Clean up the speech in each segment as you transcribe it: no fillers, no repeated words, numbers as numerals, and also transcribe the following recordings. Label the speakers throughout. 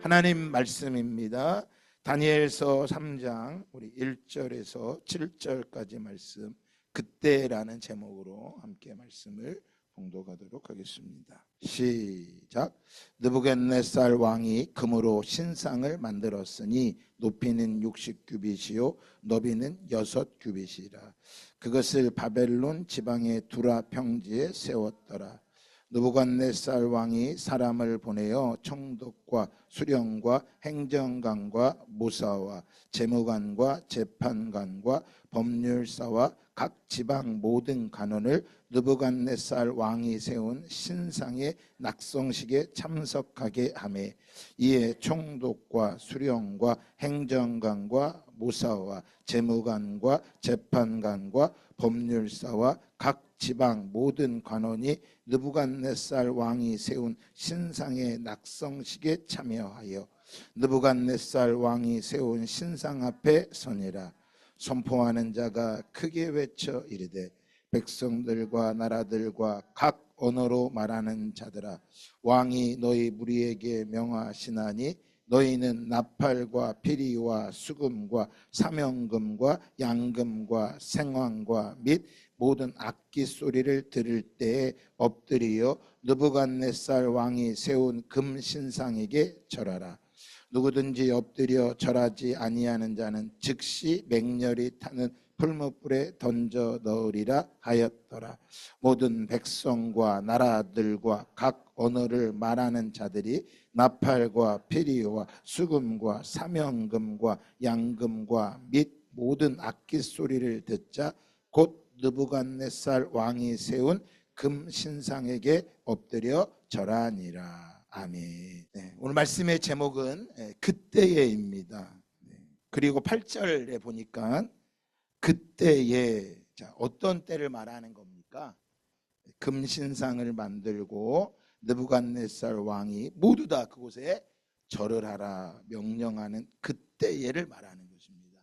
Speaker 1: 하나님 말씀입니다. 다니엘서 3장 우리 1절에서 7절까지 말씀, 그때라는 제목으로 함께 말씀을 봉독하도록 하겠습니다. 시작. 느부갓네살 왕이 금으로 신상을 만들었으니 높이는 60규빗이요 너비는 6규빗이라. 그것을 바벨론 지방의 두라 평지에 세웠더라. 느부갓네살 왕이 사람을 보내어 총독과 수령과 행정관과 무사와 재무관과 재판관과 법률사와 각 지방 모든 간원을 느부갓네살 왕이 세운 신상의 낙성식에 참석하게 하매, 이에 총독과 수령과 행정관과 무사와 재무관과 재판관과 법률사와 각 지방 모든 관원이 느부갓네살 왕이 세운 신상의 낙성식에 참여하여 느부갓네살 왕이 세운 신상 앞에 서니라. 선포하는 자가 크게 외쳐 이르되, 백성들과 나라들과 각 언어로 말하는 자들아, 왕이 너희 무리에게 명하시나니 너희는 나팔과 피리와 수금과 사명금과 양금과 생황과 및 모든 악기 소리를 들을 때에 엎드리어 느부갓네살 왕이 세운 금 신상에게 절하라. 누구든지 엎드려 절하지 아니하는 자는 즉시 맹렬히 타는 풀무불에 던져 넣으리라 하였더라. 모든 백성과 나라들과 각 언어를 말하는 자들이 나팔과 피리와 수금과 사명금과 양금과 및 모든 악기 소리를 듣자 곧 느부갓네살 왕이 세운 금 신상에게 엎드려 절하니라. 아멘. 네, 오늘 말씀의 제목은 그때에입니다. 그리고 8절에 보니까 그때에, 자, 어떤 때를 말하는 겁니까? 금신상을 만들고 느부갓네살 왕이 모두 다 그곳에 절을 하라 명령하는 그때에를 말하는 것입니다.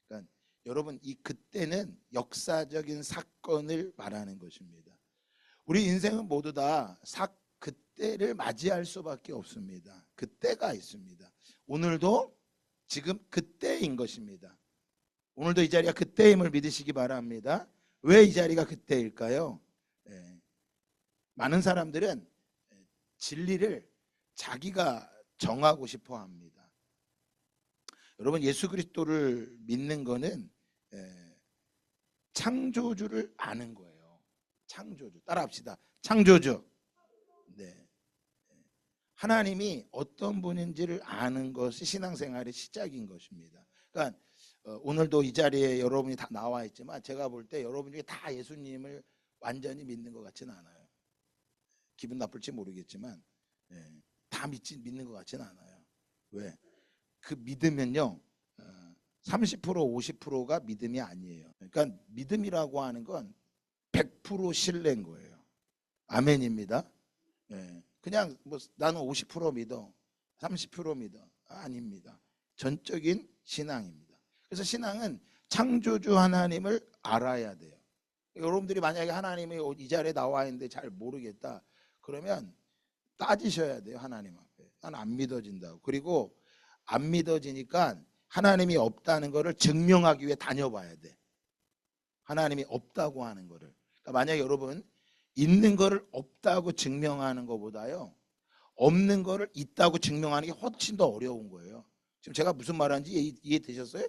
Speaker 1: 그러니까 여러분, 이 그때는 역사적인 사건을 말하는 것입니다. 우리 인생은 모두 다 그때를 맞이할 수밖에 없습니다. 그때가 있습니다. 오늘도 지금 그때인 것입니다. 오늘도 이 자리가 그때임을 믿으시기 바랍니다. 왜 이 자리가 그때일까요? 많은 사람들은 진리를 자기가 정하고 싶어 합니다. 여러분, 예수 그리스도를 믿는 거는 창조주를 아는 거예요. 창조주. 따라합시다. 창조주. 네. 하나님이 어떤 분인지를 아는 것이 신앙생활의 시작인 것입니다. 그러니까 오늘도 이 자리에 여러분이 다 나와 있지만 제가 볼 때 여러분 중에 다 예수님을 완전히 믿는 것 같지는 않아요. 기분 나쁠지 모르겠지만 다 믿는 것 같지는 않아요. 왜? 그 믿으면요 30% 50%가 믿음이 아니에요. 그러니까 믿음이라고 하는 건 100% 신뢰인 거예요. 아멘입니다. 그냥 뭐 나는 50% 믿어, 30% 믿어, 아닙니다. 전적인 신앙입니다. 그래서 신앙은 창조주 하나님을 알아야 돼요. 여러분들이 만약에 하나님이 이 자리에 나와 있는데 잘 모르겠다 그러면 따지셔야 돼요. 하나님 앞에. 난 안 믿어진다고. 그리고 안 믿어지니까 하나님이 없다는 것을 증명하기 위해 다녀봐야 돼. 하나님이 없다고 하는 거를. 그러니까 만약에 여러분 있는 거를 없다고 증명하는 것보다요 없는 거를 있다고 증명하는 게 훨씬 더 어려운 거예요. 지금 제가 무슨 말하는지 이해되셨어요?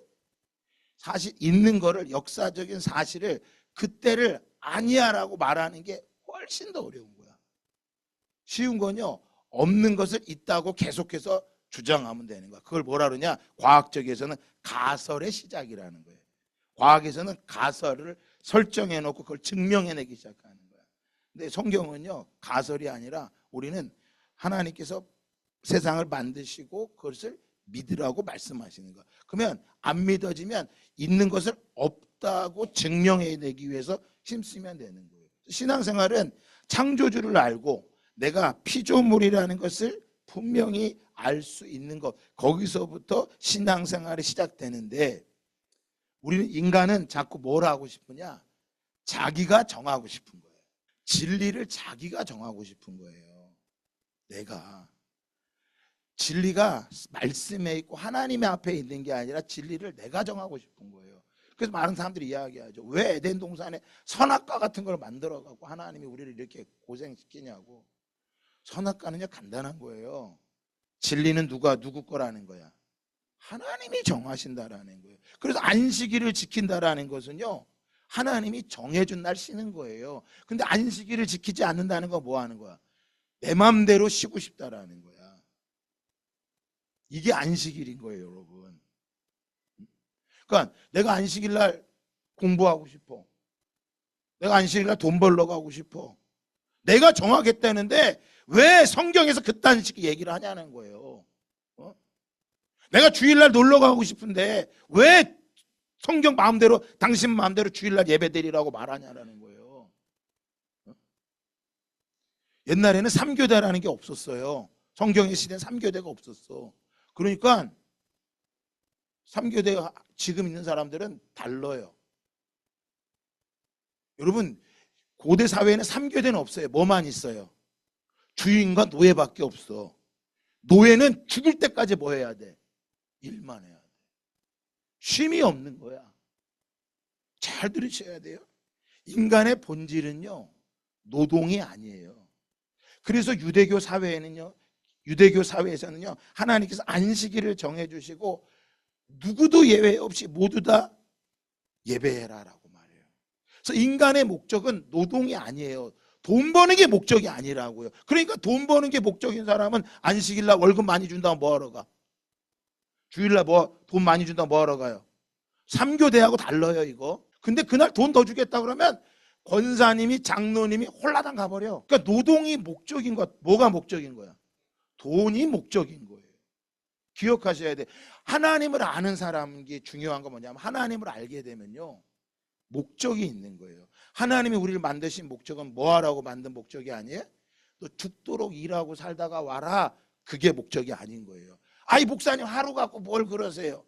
Speaker 1: 사실 있는 거를, 역사적인 사실을 그때를 아니야라고 말하는 게 훨씬 더 어려운 거야. 쉬운 건요 없는 것을 있다고 계속해서 주장하면 되는 거야. 그걸 뭐라 그러냐, 과학적에서는 가설의 시작이라는 거예요. 과학에서는 가설을 설정해 놓고 그걸 증명해내기 시작하는 거야. 근데 성경은요 가설이 아니라 우리는 하나님께서 세상을 만드시고 그것을 믿으라고 말씀하시는 거야. 그러면 안 믿어지면 있는 것을 없다고 증명해내기 위해서 힘쓰면 되는 거예요. 신앙생활은 창조주를 알고 내가 피조물이라는 것을 분명히 알 수 있는 것, 거기서부터 신앙생활이 시작되는데, 우리는 인간은 자꾸 뭘 하고 싶으냐, 자기가 정하고 싶은 거예요. 진리를 자기가 정하고 싶은 거예요. 내가 진리가 말씀에 있고 하나님의 앞에 있는 게 아니라 진리를 내가 정하고 싶은 거예요. 그래서 많은 사람들이 이야기하죠. 왜 에덴 동산에 선악과 같은 걸 만들어 갖고 하나님이 우리를 이렇게 고생시키냐고. 선악과는요 간단한 거예요. 진리는 누구 거라는 거야? 하나님이 정하신다라는 거예요. 그래서 안식일을 지킨다라는 것은요 하나님이 정해준 날 쉬는 거예요. 근데 안식일을 지키지 않는다는 건 뭐 하는 거야? 내 맘대로 쉬고 싶다라는 거야. 이게 안식일인 거예요, 여러분. 그러니까 내가 안식일 날 공부하고 싶어. 내가 안식일 날 돈 벌러 가고 싶어. 내가 정하겠다는데 왜 성경에서 그딴 식 얘기를 하냐는 거예요. 내가 주일날 놀러 가고 싶은데 왜 성경 마음대로 당신 마음대로 주일날 예배드리라고 말하냐라는 거예요. 옛날에는 삼교대라는 게 없었어요. 성경의 시대는 삼교대가 없었어. 그러니까 삼교대가 지금 있는 사람들은 달라요. 여러분 고대 사회에는 삼교대는 없어요. 뭐만 있어요? 주인과 노예밖에 없어. 노예는 죽을 때까지 뭐 해야 돼? 일만 해야 돼. 쉼이 없는 거야. 잘 들으셔야 돼요. 인간의 본질은요 노동이 아니에요. 그래서 유대교 사회에서는요 하나님께서 안식일을 정해주시고 누구도 예외 없이 모두 다 예배해라라고 말해요. 그래서 인간의 목적은 노동이 아니에요. 돈 버는 게 목적이 아니라고요. 그러니까 돈 버는 게 목적인 사람은 안식일날 월급 많이 준다고 뭐 하러 가? 주일날 돈 많이 준다고 뭐 하러 가요? 삼교대하고 달라요 이거. 근데 그날 돈 더 주겠다 그러면 권사님이 장로님이 홀라당 가버려. 그러니까 노동이 목적인 것. 뭐가 목적인 거야? 돈이 목적인 거예요. 기억하셔야 돼. 하나님을 아는 사람이 중요한 건 뭐냐면 하나님을 알게 되면요 목적이 있는 거예요. 하나님이 우리를 만드신 목적은 뭐 하라고 만든 목적이 아니에요? 너 죽도록 일하고 살다가 와라. 그게 목적이 아닌 거예요. 아이 목사님 하루 갖고 뭘 그러세요?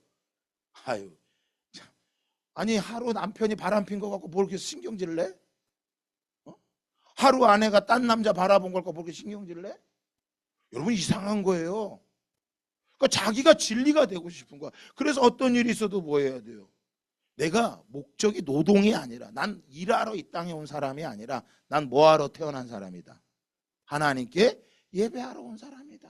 Speaker 1: 아유 참. 아니 하루 남편이 바람핀 거 갖고 뭘 이렇게 신경질 내? 하루 아내가 딴 남자 바라본 걸 갖고 뭘 이렇게 신경질 내? 여러분 이상한 거예요. 그러니까 자기가 진리가 되고 싶은 거야. 그래서 어떤 일이 있어도 뭐 해야 돼요? 내가 목적이 노동이 아니라 난 일하러 이 땅에 온 사람이 아니라 난 뭐하러 태어난 사람이다. 하나님께 예배하러 온 사람이다.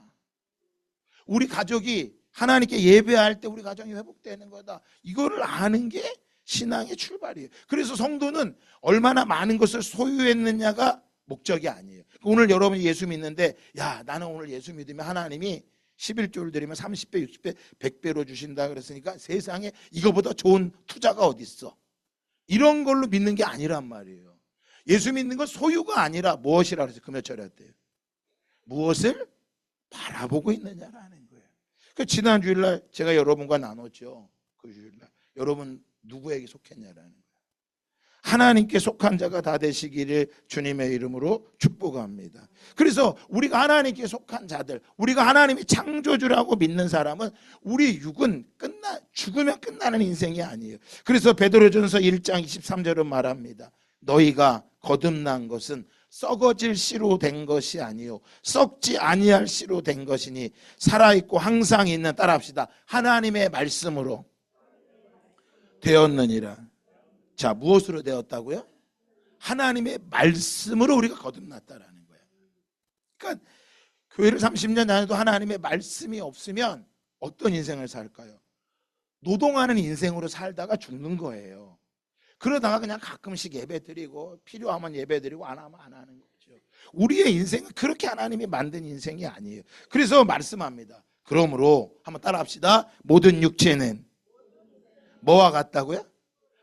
Speaker 1: 우리 가족이 하나님께 예배할 때 우리 가정이 회복되는 거다. 이거를 아는 게 신앙의 출발이에요. 그래서 성도는 얼마나 많은 것을 소유했느냐가 목적이 아니에요. 오늘 여러분이 예수 믿는데 야 나는 오늘 예수 믿으면 하나님이 11조를 드리면 30배, 60배, 100배로 주신다 그랬으니까 세상에 이거보다 좋은 투자가 어디 있어? 이런 걸로 믿는 게 아니란 말이에요. 예수 믿는 건 소유가 아니라 무엇이라 그래서 금요철에 했대요? 무엇을 바라보고 있느냐라는 거예요. 그 지난 주일날 제가 여러분과 나눴죠. 그 주일날 여러분 누구에게 속했냐라는 거예요. 하나님께 속한 자가 다 되시기를 주님의 이름으로 축복합니다. 그래서 우리가 하나님께 속한 자들, 우리가 하나님이 창조주라고 믿는 사람은 우리 육은 죽으면 끝나는 인생이 아니에요. 그래서 베드로전서 1장 23절은 말합니다. 너희가 거듭난 것은 썩어질 씨로 된 것이 아니요 썩지 아니할 씨로 된 것이니 살아있고 항상 있는, 따라합시다, 하나님의 말씀으로 되었느니라. 자, 무엇으로 되었다고요? 하나님의 말씀으로 우리가 거듭났다라는 거예요. 그러니까 교회를 30년 다녀도 하나님의 말씀이 없으면 어떤 인생을 살까요? 노동하는 인생으로 살다가 죽는 거예요. 그러다가 그냥 가끔씩 예배드리고 필요하면 예배드리고 안 하면 안 하는 거죠. 우리의 인생은 그렇게 하나님이 만든 인생이 아니에요. 그래서 말씀합니다. 그러므로 한번 따라합시다. 모든 육체는 뭐와 같다고요?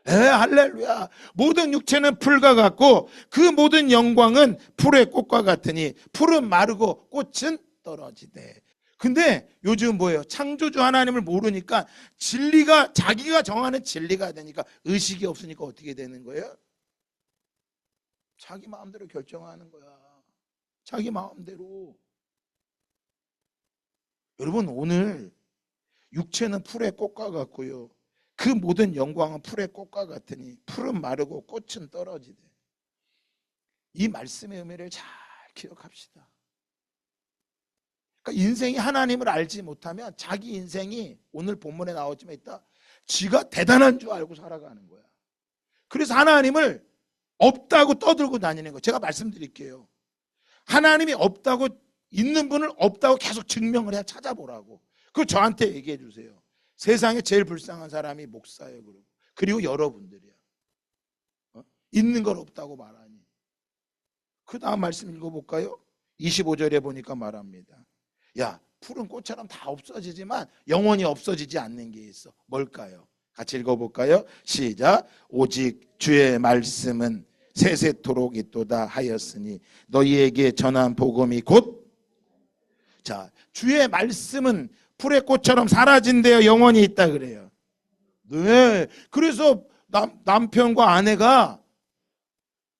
Speaker 1: 할렐루야. 모든 육체는 풀과 같고 그 모든 영광은 풀의 꽃과 같으니 풀은 마르고 꽃은 떨어지되. 근데 요즘 뭐예요? 창조주 하나님을 모르니까 진리가 자기가 정하는 진리가 되니까 의식이 없으니까 어떻게 되는 거예요? 자기 마음대로 결정하는 거야. 자기 마음대로. 여러분 오늘 육체는 풀의 꽃과 같고요. 그 모든 영광은 풀의 꽃과 같으니 풀은 마르고 꽃은 떨어지되. 이 말씀의 의미를 잘 기억합시다. 그러니까 인생이 하나님을 알지 못하면 자기 인생이 오늘 본문에 나왔지만 있다. 지가 대단한 줄 알고 살아가는 거야. 그래서 하나님을 없다고 떠들고 다니는 거. 제가 말씀드릴게요. 하나님이 없다고 있는 분을 없다고 계속 증명을 해 찾아보라고. 그걸 저한테 얘기해 주세요. 세상에 제일 불쌍한 사람이 목사예요. 그리고 여러분들이야. 있는 걸 없다고 말하니. 그 다음 말씀 읽어볼까요? 25절에 보니까 말합니다. 야, 푸른 꽃처럼 다 없어지지만 영원히 없어지지 않는 게 있어. 뭘까요? 같이 읽어볼까요? 시작. 오직 주의 말씀은 세세토록 있도다 하였으니 너희에게 전한 복음이 곧. 자, 주의 말씀은 풀의 꽃처럼 사라진대요. 영원히 있다 그래요. 네. 그래서 남편과 아내가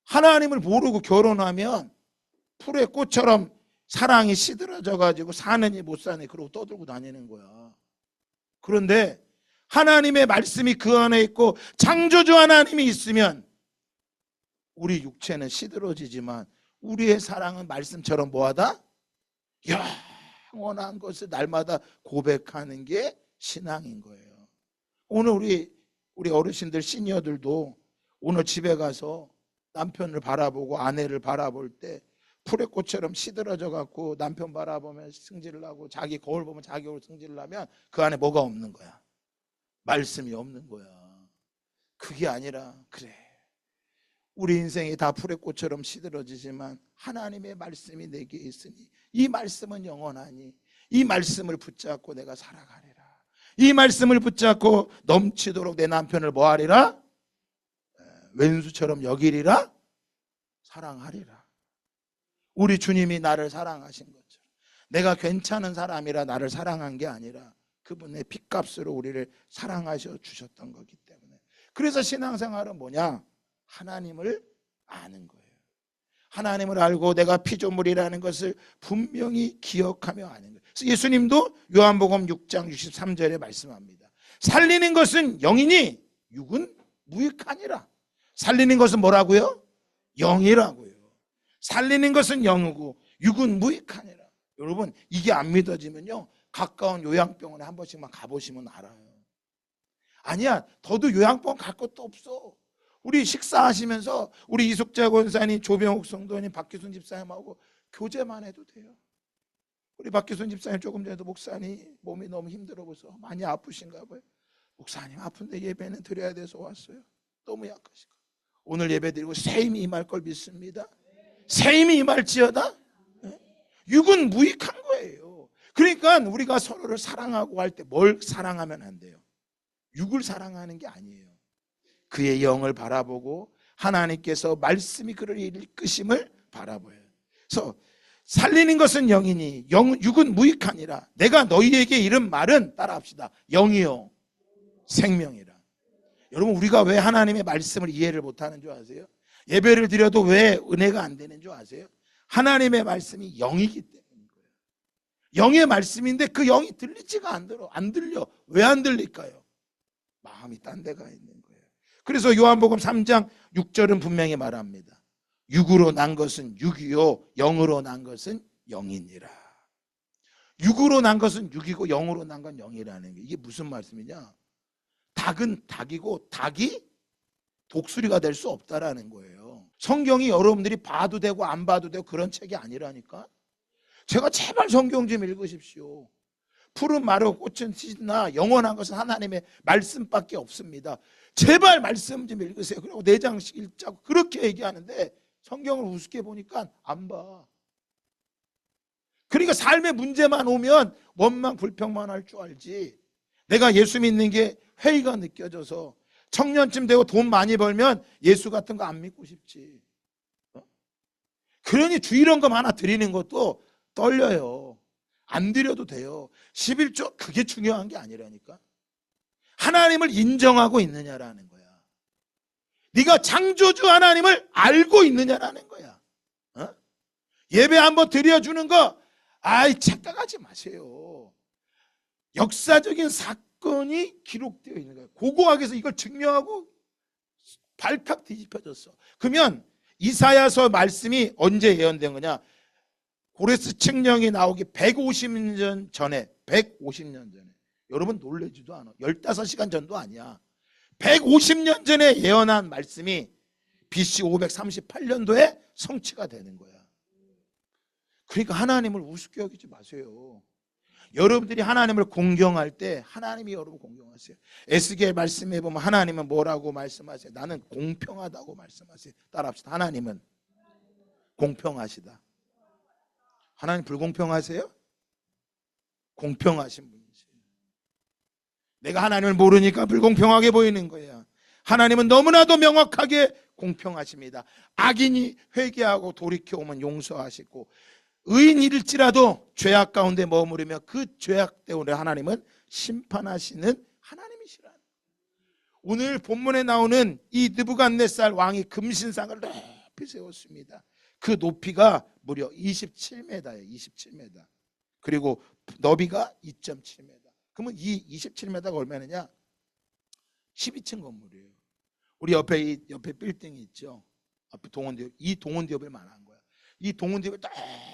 Speaker 1: 하나님을 모르고 결혼하면 풀의 꽃처럼 사랑이 시들어져 가지고 사느니 못 사니 그러고 떠들고 다니는 거야. 그런데 하나님의 말씀이 그 안에 있고 창조주 하나님이 있으면 우리 육체는 시들어지지만 우리의 사랑은 말씀처럼 뭐하다? 영원한 것을 날마다 고백하는 게 신앙인 거예요. 오늘 우리 어르신들 시니어들도 오늘 집에 가서 남편을 바라보고 아내를 바라볼 때 풀의 꽃처럼 시들어져 갖고 남편 바라보면 승질을 하고 자기 거울 보면 자기 거울 승질을 하면 그 안에 뭐가 없는 거야? 말씀이 없는 거야. 그게 아니라 그래. 우리 인생이 다 풀의 꽃처럼 시들어지지만 하나님의 말씀이 내게 있으니 이 말씀은 영원하니 이 말씀을 붙잡고 내가 살아가리라. 이 말씀을 붙잡고 넘치도록 내 남편을 뭐하리라? 왼수처럼 여기리라? 사랑하리라. 우리 주님이 나를 사랑하신 것처럼 내가 괜찮은 사람이라 나를 사랑한 게 아니라 그분의 핏값으로 우리를 사랑하셔 주셨던 거기 때문에. 그래서 신앙생활은 뭐냐? 하나님을 아는 거예요. 하나님을 알고 내가 피조물이라는 것을 분명히 기억하며 아는 거예요. 그래서 예수님도 요한복음 6장 63절에 말씀합니다. 살리는 것은 영이니 육은 무익하니라. 살리는 것은 뭐라고요? 영이라고요. 살리는 것은 영이고 육은 무익하니라. 여러분 이게 안 믿어지면요 가까운 요양병원에 한 번씩만 가보시면 알아요. 아니야 더도 요양병원 갈 것도 없어. 우리 식사하시면서 우리 이숙자 권사님, 조병욱 성도님, 박기순 집사님하고 교제만 해도 돼요. 우리 박기순 집사님 조금 전에도 목사님 몸이 너무 힘들어 보여서 많이 아프신가 봐요. 목사님 아픈데 예배는 드려야 돼서 왔어요. 너무 약하시고 오늘 예배 드리고 새 힘이 임할 걸 믿습니다. 새 힘이 임할지어다. 육은 무익한 거예요. 그러니까 우리가 서로를 사랑하고 할 때 뭘 사랑하면 안 돼요? 육을 사랑하는 게 아니에요. 그의 영을 바라보고 하나님께서 말씀이 그를 이끄심을 바라보여요. 그래서 살리는 것은 영이니 육은 무익하니라. 내가 너희에게 이른 말은 따라합시다. 영이요 생명이라. 여러분 우리가 왜 하나님의 말씀을 이해를 못하는 줄 아세요? 예배를 드려도 왜 은혜가 안 되는 줄 아세요? 하나님의 말씀이 영이기 때문인 거예요. 영의 말씀인데 그 영이 들리지가 안 들려. 왜 안 들릴까요? 마음이 딴 데가 있는 거예요. 그래서 요한복음 3장 6절은 분명히 말합니다. 육으로 난 것은 육이요 영으로 난 것은 영이니라. 육으로 난 것은 육이고 영으로 난 건 영이라는 게 이게 무슨 말씀이냐? 닭은 닭이고 닭이 독수리가 될 수 없다라는 거예요. 성경이 여러분들이 봐도 되고 안 봐도 되고 그런 책이 아니라니까. 제가 제발 성경 좀 읽으십시오. 푸른 마르고 꽃은 시나 영원한 것은 하나님의 말씀밖에 없습니다. 제발 말씀 좀 읽으세요. 그리고 4장씩 읽자고 그렇게 얘기하는데 성경을 우습게 보니까 안 봐. 그러니까 삶의 문제만 오면 원망 불평만 할 줄 알지. 내가 예수 믿는 게 회의가 느껴져서 청년쯤 되고 돈 많이 벌면 예수 같은 거 안 믿고 싶지. 그러니 주일원금 하나 드리는 것도 떨려요. 안 드려도 돼요. 11조 그게 중요한 게 아니라니까. 하나님을 인정하고 있느냐라는 거야. 네가 창조주 하나님을 알고 있느냐라는 거야. 예배 한번 드려주는 거 착각하지 마세요. 역사적인 사건이 기록되어 있는 거예요. 고고학에서 이걸 증명하고 발칵 뒤집혀졌어. 그러면 이사야서 말씀이 언제 예언된 거냐? 고레스 칙령이 나오기 150년 전에, 150년 전에, 여러분 놀라지도 않아. 15시간 전도 아니야. 150년 전에 예언한 말씀이 BC 538년도에 성취가 되는 거야. 그러니까 하나님을 우습게 여기지 마세요. 여러분들이 하나님을 공경할 때 하나님이 여러분 공경하세요. 에스겔 말씀해 보면 하나님은 뭐라고 말씀하세요? 나는 공평하다고 말씀하세요. 따라합시다. 하나님은 공평하시다. 하나님 불공평하세요? 공평하신 분이세요. 내가 하나님을 모르니까 불공평하게 보이는 거야. 하나님은 너무나도 명확하게 공평하십니다. 악인이 회개하고 돌이켜오면 용서하시고, 의인일지라도 죄악 가운데 머무르며 그 죄악 때문에 하나님은 심판하시는 하나님이시라. 오늘 본문에 나오는 이 느부갓네살 왕이 금신상을 높이 세웠습니다. 그 높이가 무려 27m예요. 27m. 그리고 너비가 2.7m. 그러면 이 27m가 얼마냐? 12층 건물이에요. 우리 옆에 빌딩이 있죠. 앞에 동원대협. 이 동원대협을 말한 거야. 이 동원대협을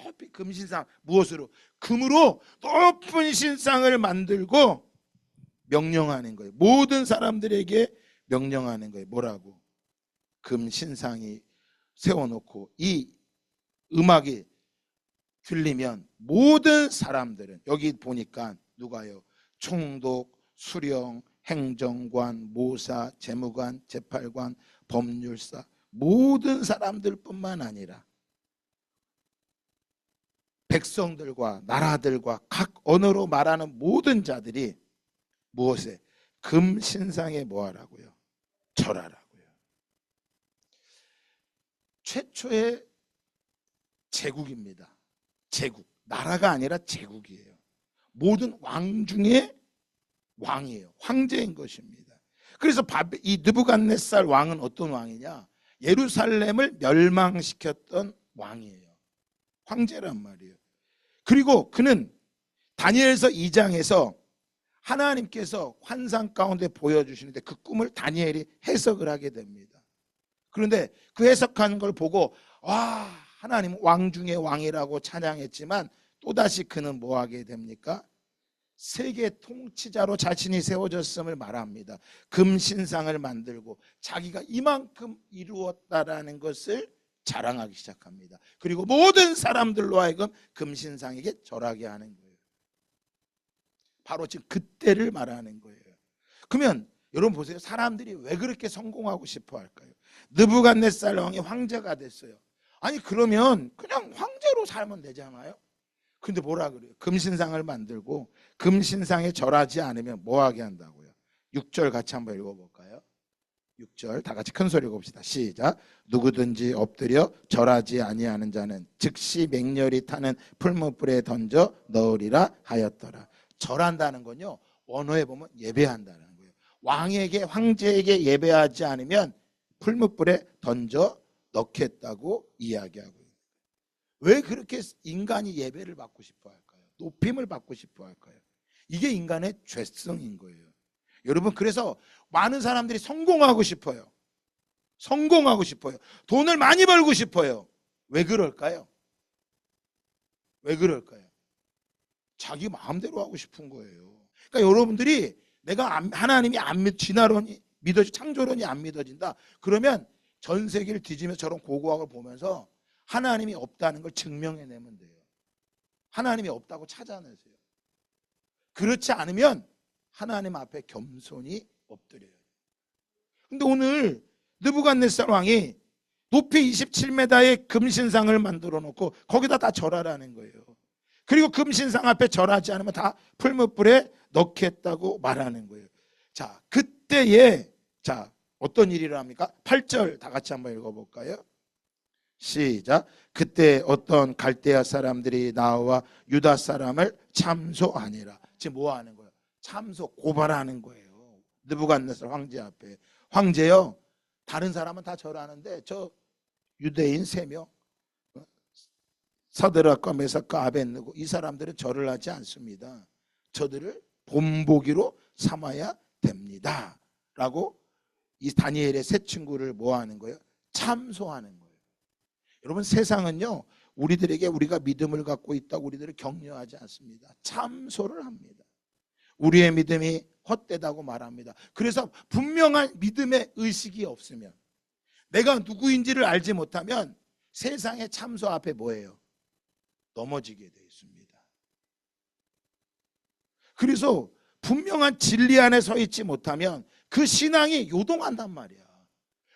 Speaker 1: 높이 금신상, 무엇으로? 금으로 높은 신상을 만들고 명령하는 거예요. 모든 사람들에게 명령하는 거예요. 뭐라고? 금신상이 세워놓고 이 음악이 들리면 모든 사람들은, 여기 보니까 누가요? 총독, 수령, 행정관, 모사, 재무관, 재팔관, 법률사, 모든 사람들뿐만 아니라 백성들과 나라들과 각 언어로 말하는 모든 자들이 무엇에? 금신상에 뭐하라고요? 절하라고요. 최초의 제국입니다. 제국. 나라가 아니라 제국이에요. 모든 왕 중에 왕이에요. 황제인 것입니다. 그래서 이 느부갓네살 왕은 어떤 왕이냐? 예루살렘을 멸망시켰던 왕이에요. 황제란 말이에요. 그리고 그는 다니엘서 2장에서 하나님께서 환상 가운데 보여주시는데 그 꿈을 다니엘이 해석을 하게 됩니다. 그런데 그 해석하는 걸 보고 와, 하나님은 왕 중에 왕이라고 찬양했지만 또다시 그는 뭐 하게 됩니까? 세계 통치자로 자신이 세워졌음을 말합니다. 금신상을 만들고 자기가 이만큼 이루었다라는 것을 자랑하기 시작합니다. 그리고 모든 사람들로 하여금 금신상에게 절하게 하는 거예요. 바로 지금 그때를 말하는 거예요. 그러면 여러분 보세요. 사람들이 왜 그렇게 성공하고 싶어 할까요? 느부갓네살 왕이 황제가 됐어요. 아니 그러면 그냥 황제로 살면 되잖아요. 근데 뭐라 그래요? 금신상을 만들고 금신상에 절하지 않으면 뭐하게 한다고요? 6절 같이 한번 읽어볼까요? 6절 다 같이 큰 소리 읽어봅시다. 시작. 누구든지 엎드려 절하지 아니하는 자는 즉시 맹렬히 타는 풀무불에 던져 넣으리라 하였더라. 절한다는 건요, 원어에 보면 예배한다는 거예요. 왕에게, 황제에게 예배하지 않으면 풀무불에 던져 넣겠다고 이야기하고 있는 거예요. 왜 그렇게 인간이 예배를 받고 싶어 할까요? 높임을 받고 싶어 할까요? 이게 인간의 죄성인 거예요. 여러분, 그래서 많은 사람들이 성공하고 싶어요. 성공하고 싶어요. 돈을 많이 벌고 싶어요. 왜 그럴까요? 왜 그럴까요? 자기 마음대로 하고 싶은 거예요. 그러니까 여러분들이 내가 하나님이 진화론이 믿어지, 창조론이 안 믿어진다. 그러면 전 세계를 뒤지면서 저런 고고학을 보면서 하나님이 없다는 걸 증명해내면 돼요. 하나님이 없다고 찾아내세요. 그렇지 않으면 하나님 앞에 겸손히 엎드려요. 근데 오늘 느부갓네살 왕이 높이 27m의 금신상을 만들어 놓고 거기다 다 절하라는 거예요. 그리고 금신상 앞에 절하지 않으면 다 풀무불에 넣겠다고 말하는 거예요. 자, 그때에 어떤 일이 일어납니까? 8절 다 같이 한번 읽어볼까요? 시작. 그때 어떤 갈대아 사람들이 나와 유다 사람을 참소하니라. 지금 뭐 하는 거예요? 참소, 고발하는 거예요. 느부갓네살 황제 앞에. 황제요, 다른 사람은 다 절하는데 저 유대인 3명, 사드락과 메삭과 아벳느고, 이 사람들은 절을 하지 않습니다. 저들을 본보기로 삼아야 됩니다 라고 이 다니엘의 세 친구를 뭐 하는 거예요? 참소하는 거예요. 여러분, 세상은요 우리들에게 우리가 믿음을 갖고 있다고 우리들을 격려하지 않습니다. 참소를 합니다. 우리의 믿음이 헛되다고 말합니다. 그래서 분명한 믿음의 의식이 없으면, 내가 누구인지를 알지 못하면 세상의 참소 앞에 뭐예요? 넘어지게 되어 있습니다. 그래서 분명한 진리 안에 서 있지 못하면 그 신앙이 요동한단 말이야.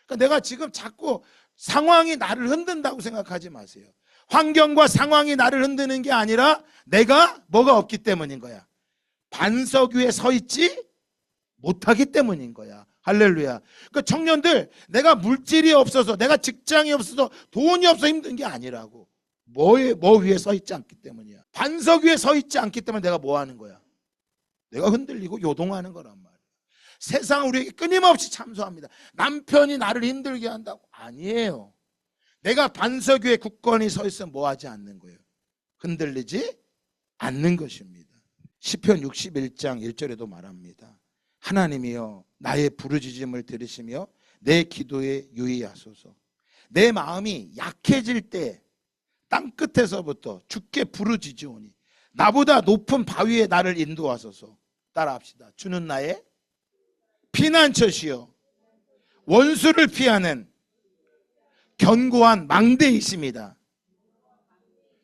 Speaker 1: 그러니까 내가 지금 자꾸 상황이 나를 흔든다고 생각하지 마세요. 환경과 상황이 나를 흔드는 게 아니라 내가 뭐가 없기 때문인 거야. 반석 위에 서 있지 못하기 때문인 거야. 할렐루야. 그러니까 청년들, 내가 물질이 없어서, 내가 직장이 없어서, 돈이 없어서 힘든 게 아니라고. 뭐 위에 서 있지 않기 때문이야. 반석 위에 서 있지 않기 때문에 내가 뭐 하는 거야? 내가 흔들리고 요동하는 거란 말이야. 세상 우리에게 끊임없이 참소합니다. 남편이 나를 힘들게 한다고. 아니에요. 내가 반석 위에 굳건히 서 있으면 뭐 하지 않는 거예요? 흔들리지 않는 것입니다. 시편 61장 1절에도 말합니다. 하나님이여 나의 부르짖음을 들으시며 내 기도에 유의하소서. 내 마음이 약해질 때 땅끝에서부터 주께 부르짖으오니 나보다 높은 바위에 나를 인도하소서. 따라합시다. 주는 나의 피난처시요 원수를 피하는 견고한 망대이십니다.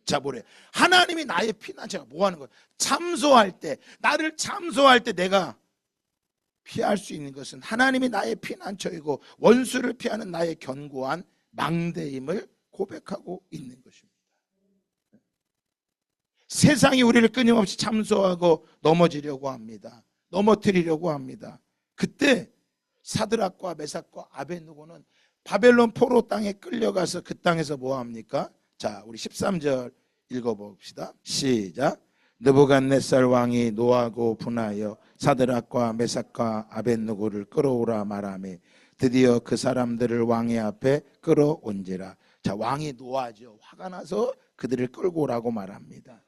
Speaker 1: 자, 뭐래? 하나님이 나의 피난처가 뭐 하는 거야? 참소할 때, 나를 참소할 때 내가 피할 수 있는 것은 하나님이 나의 피난처이고 원수를 피하는 나의 견고한 망대임을 고백하고 있는 것입니다. 세상이 우리를 끊임없이 참소하고 넘어지려고 합니다. 넘어뜨리려고 합니다. 그때 사드락과 메삭과 아벳느고는 바벨론 포로 땅에 끌려가서 그 땅에서 뭐 합니까? 자, 우리 13절 읽어봅시다. 시작. 느부갓네살 왕이 노하고 분하여 사드락과 메삭과 아벳느고를 끌어오라 말하며 드디어 그 사람들을 왕의 앞에 끌어온지라. 자, 왕이 노하죠. 화가 나서 그들을 끌고 오라고 말합니다.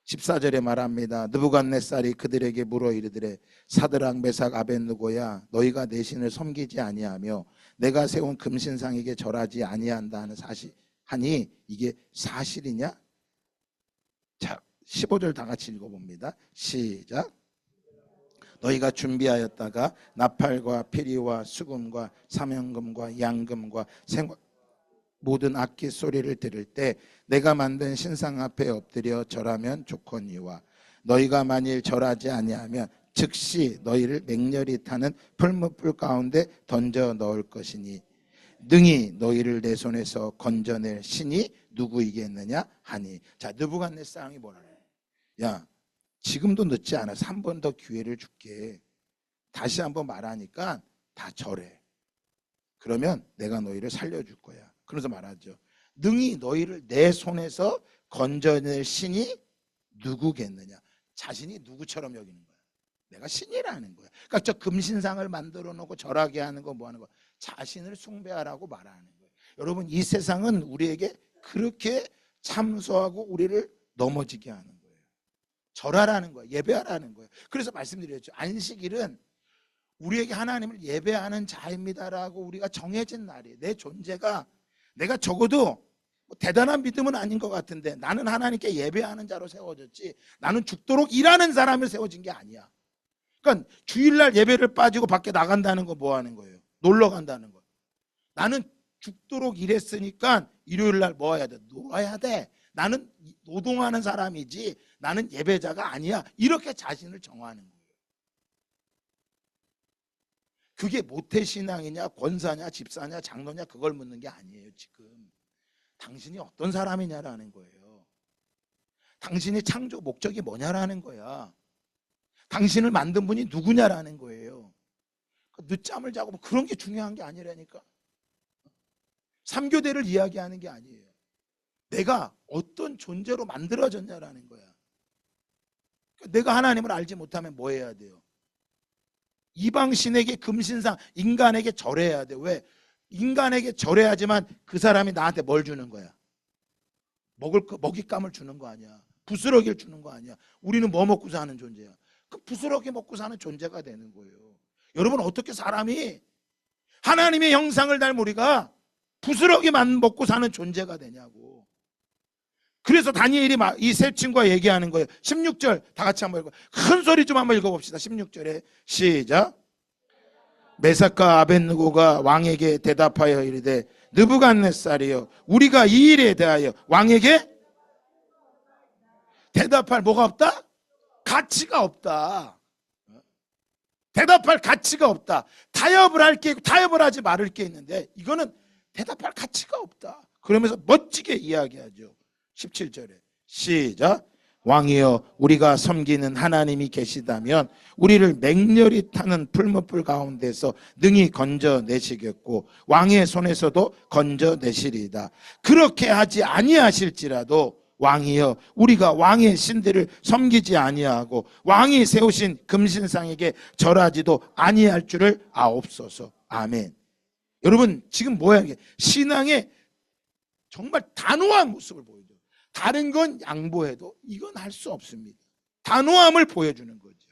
Speaker 1: 14절에 말합니다. 느부갓네살이 그들에게 물어 이르되 사드락 메삭 아벳느고야 너희가 내 신을 섬기지 아니하며 내가 세운 금신상에게 절하지 아니한다는 사실하니 이게 사실이냐? 자, 15절 다 같이 읽어봅니다. 시작. 너희가 준비하였다가 나팔과 피리와 수금과 사명금과 양금과 생화 모든 악기 소리를 들을 때 내가 만든 신상 앞에 엎드려 절하면 좋거니와 너희가 만일 절하지 아니하면 즉시 너희를 맹렬히 타는 풀무불 가운데 던져 넣을 것이니 능히 너희를 내 손에서 건져낼 신이 누구이겠느냐 하니. 자, 느부갓네살 왕이 뭐라 그래? 야, 지금도 늦지 않아서 한 번 더 기회를 줄게. 다시 한번 말하니까 다 절해. 그러면 내가 너희를 살려줄 거야. 그러면서 말하죠. 능히 너희를 내 손에서 건져낼 신이 누구겠느냐. 자신이 누구처럼 여기는 거야. 내가 신이라는 거야. 그러니까 저 금신상을 만들어 놓고 절하게 하는 거 뭐 하는 거? 자신을 숭배하라고 말하는 거예요. 여러분, 이 세상은 우리에게 그렇게 참소하고 우리를 넘어지게 하는 거예요. 절하라는 거예요. 예배하라는 거예요. 그래서 말씀드렸죠. 안식일은 우리에게 하나님을 예배하는 자입니다라고 우리가 정해진 날이에요. 내 존재가, 내가 적어도 뭐 대단한 믿음은 아닌 것 같은데 나는 하나님께 예배하는 자로 세워졌지 나는 죽도록 일하는 사람을 세워진 게 아니야. 그러니까 주일날 예배를 빠지고 밖에 나간다는 거 뭐 하는 거예요? 놀러 간다는 거. 나는 죽도록 일했으니까 일요일날 뭐 해야 돼? 놀아야 돼. 나는 노동하는 사람이지 나는 예배자가 아니야. 이렇게 자신을 정하는 거예요. 그게 모태신앙이냐 권사냐 집사냐 장로냐 그걸 묻는 게 아니에요. 지금 당신이 어떤 사람이냐라는 거예요. 당신의 창조 목적이 뭐냐라는 거야. 당신을 만든 분이 누구냐라는 거예요. 늦잠을 자고 뭐 그런 게 중요한 게 아니라니까. 3교대를 이야기하는 게 아니에요. 내가 어떤 존재로 만들어졌냐라는 거야. 내가 하나님을 알지 못하면 뭐 해야 돼요? 이방신에게 금신상, 인간에게 절해야 돼. 왜? 인간에게 절해야지만 그 사람이 나한테 뭘 주는 거야? 먹잇감을 주는 거 아니야. 부스러기를 주는 거 아니야. 우리는 뭐 먹고 사는 존재야? 그 부스러기 먹고 사는 존재가 되는 거예요. 여러분, 어떻게 사람이 하나님의 형상을 닮은 우리가 부스러기만 먹고 사는 존재가 되냐고. 그래서 다니엘이 이 세 친구와 얘기하는 거예요. 16절 다 같이 한번 읽어. 큰 소리 좀 한번 읽어봅시다. 16절에 시작. 메삭과 아벳느고가 왕에게 대답하여 이르되 느부갓네살이여 우리가 이 일에 대하여 왕에게 대답할 뭐가 없다? 가치가 없다. 대답할 가치가 없다. 타협을 할 게 있고 타협을 하지 말을 게 있는데 이거는 대답할 가치가 없다. 그러면서 멋지게 이야기하죠. 17절에 시작. 왕이여 우리가 섬기는 하나님이 계시다면 우리를 맹렬히 타는 풀무불 가운데서 능히 건져내시겠고 왕의 손에서도 건져내시리이다. 그렇게 하지 아니하실지라도 왕이여 우리가 왕의 신들을 섬기지 아니하고 왕이 세우신 금신상에게 절하지도 아니할 줄을 아옵소서. 아멘. 여러분 지금 뭐야 이게 신앙의 정말 단호한 모습을 보여줘요. 다른 건 양보해도 이건 할 수 없습니다. 단호함을 보여주는 거죠.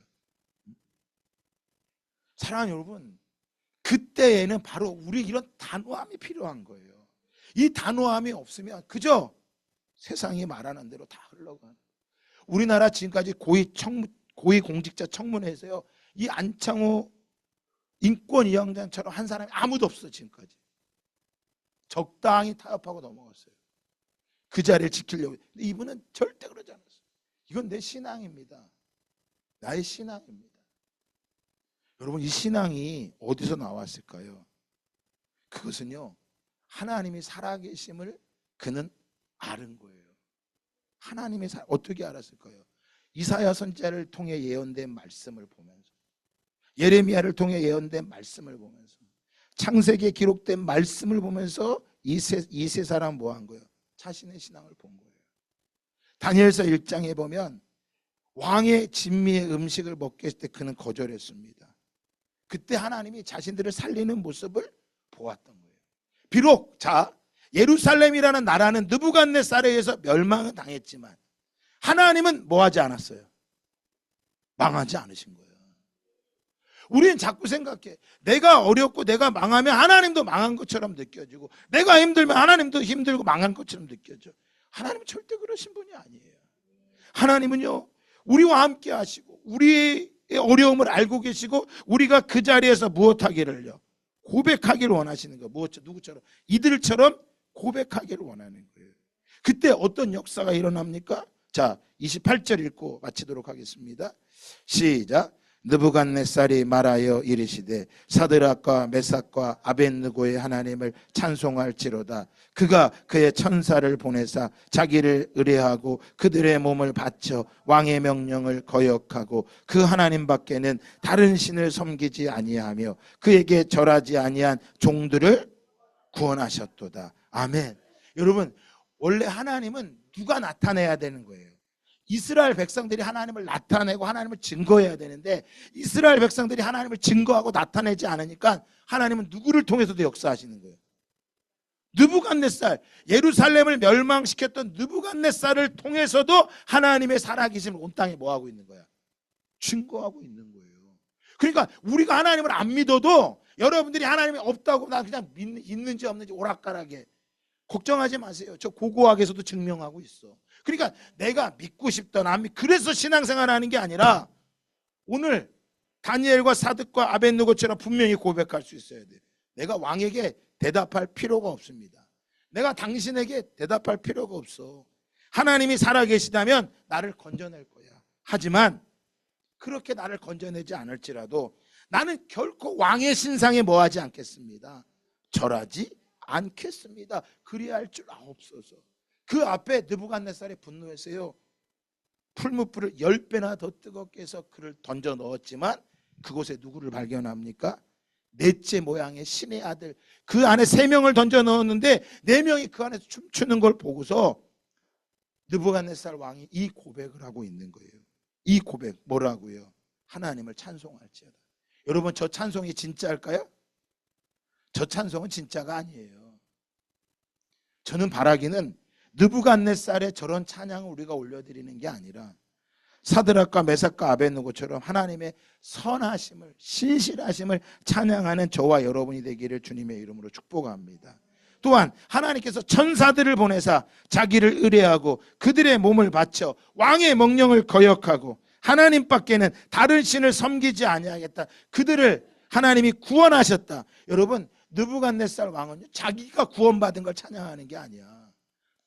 Speaker 1: 사랑하는 여러분, 그때에는 바로 우리 이런 단호함이 필요한 거예요. 이 단호함이 없으면 그저 세상이 말하는 대로 다 흘러가는. 우리나라 지금까지 고위공직자 청문회에서요, 이 안창호 인권위원장처럼 한 사람이 아무도 없어. 지금까지 적당히 타협하고 넘어갔어요. 그 자리를 지키려고. 근데 이분은 절대 그러지 않았어요. 이건 내 신앙입니다. 나의 신앙입니다. 여러분 이 신앙이 어디서 나왔을까요? 그것은요 하나님이 살아계심을 그는 아는 거예요. 하나님의 어떻게 알았을까요? 이사야 선지자를 통해 예언된 말씀을 보면서, 예레미야를 통해 예언된 말씀을 보면서, 창세기에 기록된 말씀을 보면서 이 세 사람 뭐 한 거예요? 자신의 신앙을 본 거예요. 다니엘서 1장에 보면 왕의 진미의 음식을 먹게 했을 때 그는 거절했습니다. 그때 하나님이 자신들을 살리는 모습을 보았던 거예요. 비록 예루살렘이라는 나라는 느부갓네살에 의해서 멸망은 당했지만 하나님은 뭐 하지 않았어요? 망하지 않으신 거예요. 우리는 자꾸 생각해. 내가 어렵고 내가 망하면 하나님도 망한 것처럼 느껴지고, 내가 힘들면 하나님도 힘들고 망한 것처럼 느껴져. 하나님은 절대 그러신 분이 아니에요. 하나님은요 우리와 함께 하시고 우리의 어려움을 알고 계시고 우리가 그 자리에서 무엇하기를요 고백하기를 원하시는 거예요. 누구처럼? 이들처럼 고백하기를 원하는 거예요. 그때 어떤 역사가 일어납니까? 자 28절 읽고 마치도록 하겠습니다. 시작. 느부갓네살이 말하여 이르시되 사드락과 메삭과 아벳느고의 하나님을 찬송할지로다. 그가 그의 천사를 보내사 자기를 의뢰하고 그들의 몸을 바쳐 왕의 명령을 거역하고 그 하나님 밖에는 다른 신을 섬기지 아니하며 그에게 절하지 아니한 종들을 구원하셨도다. 아멘. 여러분 원래 하나님은 누가 나타내야 되는 거예요? 이스라엘 백성들이 하나님을 나타내고 하나님을 증거해야 되는데 이스라엘 백성들이 하나님을 증거하고 나타내지 않으니까 하나님은 누구를 통해서도 역사하시는 거예요? 느부갓네살, 예루살렘을 멸망시켰던 느부갓네살을 통해서도 하나님의 살아계심을 온 땅에 뭐하고 있는 거야? 증거하고 있는 거예요. 그러니까 우리가 하나님을 안 믿어도 여러분들이 하나님이 없다고 나 그냥 있는지 없는지 오락가락해. 걱정하지 마세요. 저 고고학에서도 증명하고 있어. 그러니까 내가 믿고 싶던 안 믿. 그래서 신앙생활 하는 게 아니라 오늘 다니엘과 사드과 아벳느고처럼 분명히 고백할 수 있어야 돼. 내가 왕에게 대답할 필요가 없습니다. 내가 당신에게 대답할 필요가 없어. 하나님이 살아계시다면 나를 건져낼 거야. 하지만 그렇게 나를 건져내지 않을지라도 나는 결코 왕의 신상에 뭐하지 않겠습니다. 절하지 않겠습니다. 그리할 줄 아옵소서. 그 앞에 느부갓네살의 분노에서요 풀무불을 10배나 더 뜨겁게 해서 그를 던져 넣었지만 그곳에 누구를 발견합니까? 넷째 모양의 신의 아들, 그 안에 3명을 던져 넣었는데 4명이 그 안에서 춤추는 걸 보고서 느부갓네살 왕이 이 고백을 하고 있는 거예요. 이 고백 뭐라고요? 하나님을 찬송할지어다. 여러분 저 찬송이 진짜일까요? 저 찬송은 진짜가 아니에요. 저는 바라기는 느부갓네살의 저런 찬양을 우리가 올려드리는 게 아니라 사드락과 메삭과 아벳느고처럼 하나님의 선하심을, 신실하심을 찬양하는 저와 여러분이 되기를 주님의 이름으로 축복합니다. 또한 하나님께서 천사들을 보내사 자기를 의뢰하고 그들의 몸을 바쳐 왕의 명령을 거역하고 하나님밖에는 다른 신을 섬기지 아니하겠다. 그들을 하나님이 구원하셨다. 여러분, 느부갓네살 왕은 자기가 구원받은 걸 찬양하는 게 아니야.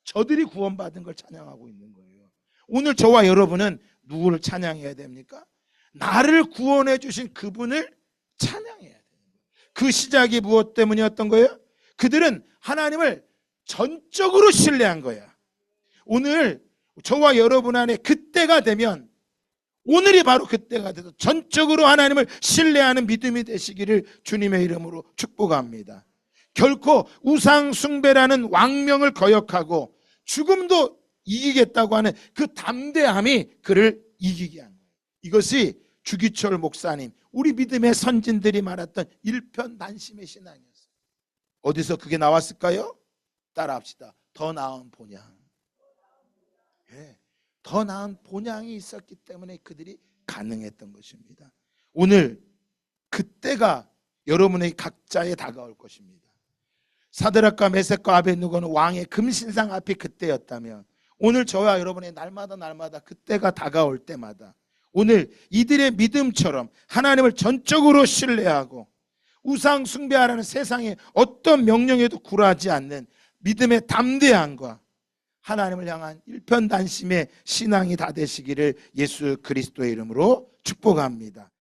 Speaker 1: 저들이 구원받은 걸 찬양하고 있는 거예요. 오늘 저와 여러분은 누구를 찬양해야 됩니까? 나를 구원해 주신 그분을 찬양해야 돼요. 그 시작이 무엇 때문이었던 거예요? 그들은 하나님을 전적으로 신뢰한 거야. 오늘 저와 여러분 안에 그때가 되면, 오늘이 바로 그때가 돼서 전적으로 하나님을 신뢰하는 믿음이 되시기를 주님의 이름으로 축복합니다. 결코 우상 숭배라는 왕명을 거역하고 죽음도 이기겠다고 하는 그 담대함이 그를 이기게 한 거예요. 이것이 주기철 목사님, 우리 믿음의 선진들이 말했던 일편단심의 신앙이었어요. 어디서 그게 나왔을까요? 따라합시다. 더 나은 본향. 예, 더 나은 본향이 있었기 때문에 그들이 가능했던 것입니다. 오늘 그때가 여러분의 각자에 다가올 것입니다. 사드락과 메섹과 아벳느고는 왕의 금신상 앞이 그때였다면, 오늘 저와 여러분의 날마다 그때가 다가올 때마다 오늘 이들의 믿음처럼 하나님을 전적으로 신뢰하고 우상 숭배하라는 세상의 어떤 명령에도 굴하지 않는 믿음의 담대함과 하나님을 향한 일편단심의 신앙이 다 되시기를 예수 그리스도의 이름으로 축복합니다.